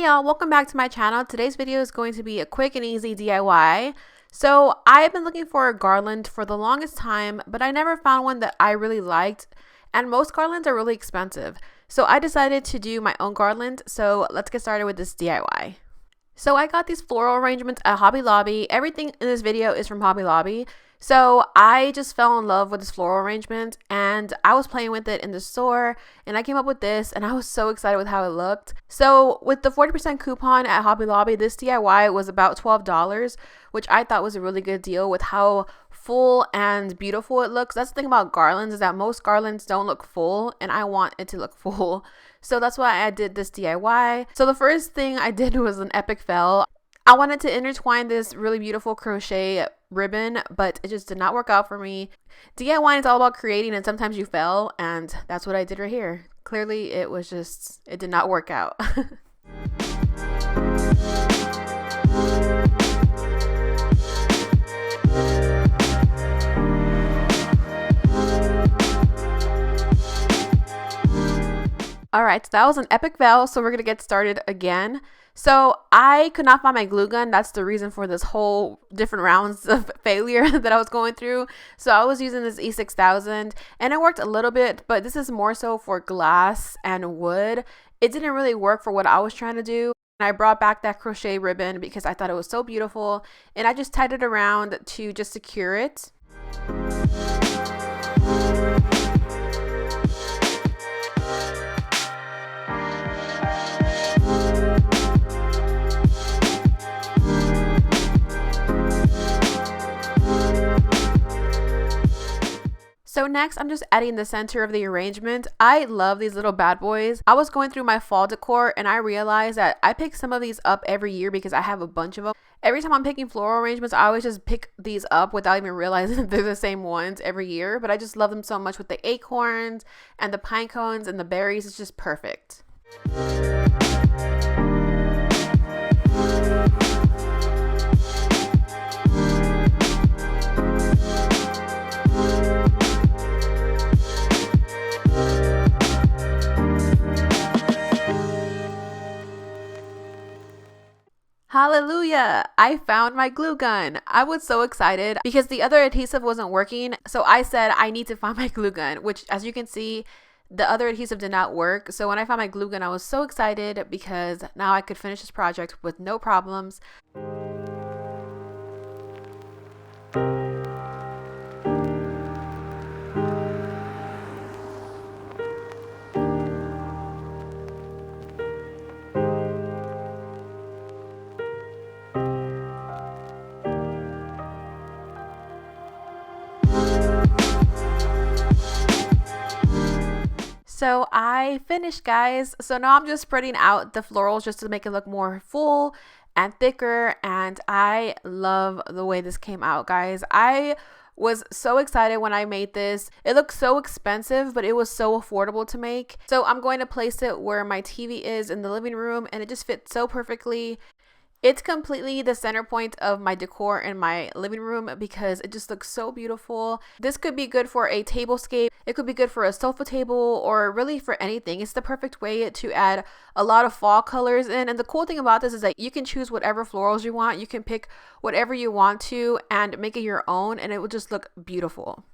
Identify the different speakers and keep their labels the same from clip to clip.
Speaker 1: Hi y'all, welcome back to my channel. Today's video is going to be a quick and easy DIY. So I've been looking for a garland for the longest time, but I never found one that I really liked, and most garlands are really expensive. So I decided to do my own garland, so let's get started with this DIY. So I got these floral arrangements at Hobby Lobby. Everything in this video is from Hobby Lobby. So I just fell in love with this floral arrangement and I was playing with it in the store and I came up with this and I was so excited with how it looked. So with the 40% coupon at Hobby Lobby, this DIY was about $12, which I thought was a really good deal with how full and beautiful it looks. That's the thing about garlands, is that most garlands don't look full and I want it to look full. So that's why I did this DIY. So the first thing I did was an epic fail. I wanted to intertwine this really beautiful crochet ribbon, but it just did not work out for me. DIY is all about creating and sometimes you fail, and that's what I did right here. Clearly it did not work out. Alright, so that was an epic fail, so we're going to get started again. So I could not find my glue gun. That's the reason for this whole different rounds of failure that I was going through. So I was using this E6000 and it worked a little bit, but this is more so for glass and wood. It didn't really work for what I was trying to do. I brought back that crochet ribbon because I thought it was so beautiful and I just tied it around to just secure it. So next, I'm just adding the center of the arrangement. I love these little bad boys. I was going through my fall decor and I realized that I pick some of these up every year because I have a bunch of them. Every time I'm picking floral arrangements, I always just pick these up without even realizing that they're the same ones every year. But I just love them so much with the acorns and the pine cones and the berries. It's just perfect. Hallelujah! I found my glue gun. I was so excited because the other adhesive wasn't working. So I said I need to find my glue gun, which as you can see, the other adhesive did not work. So when I found my glue gun, I was so excited because now I could finish this project with no problems. So I finished, guys. So now I'm just spreading out the florals just to make it look more full and thicker, and I love the way this came out, guys. I was so excited when I made this. It looked so expensive, but it was so affordable to make. So I'm going to place it where my TV is in the living room, and it just fits so perfectly. It's completely the center point of my decor in my living room because it just looks so beautiful. This could be good for a tablescape. It could be good for a sofa table or really for anything. It's the perfect way to add a lot of fall colors in. And the cool thing about this is that you can choose whatever florals you want. You can pick whatever you want to and make it your own, and it will just look beautiful.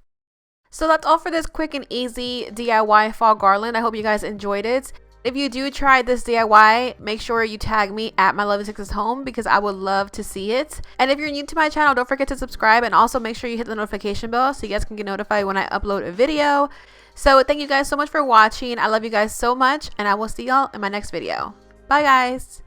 Speaker 1: So that's all for this quick and easy DIY fall garland. I hope you guys enjoyed it. If you do try this DIY, make sure you tag me at my Lovely Sixes home because I would love to see it. And if you're new to my channel, don't forget to subscribe and also make sure you hit the notification bell so you guys can get notified when I upload a video. So thank you guys so much for watching. I love you guys so much and I will see y'all in my next video. Bye guys.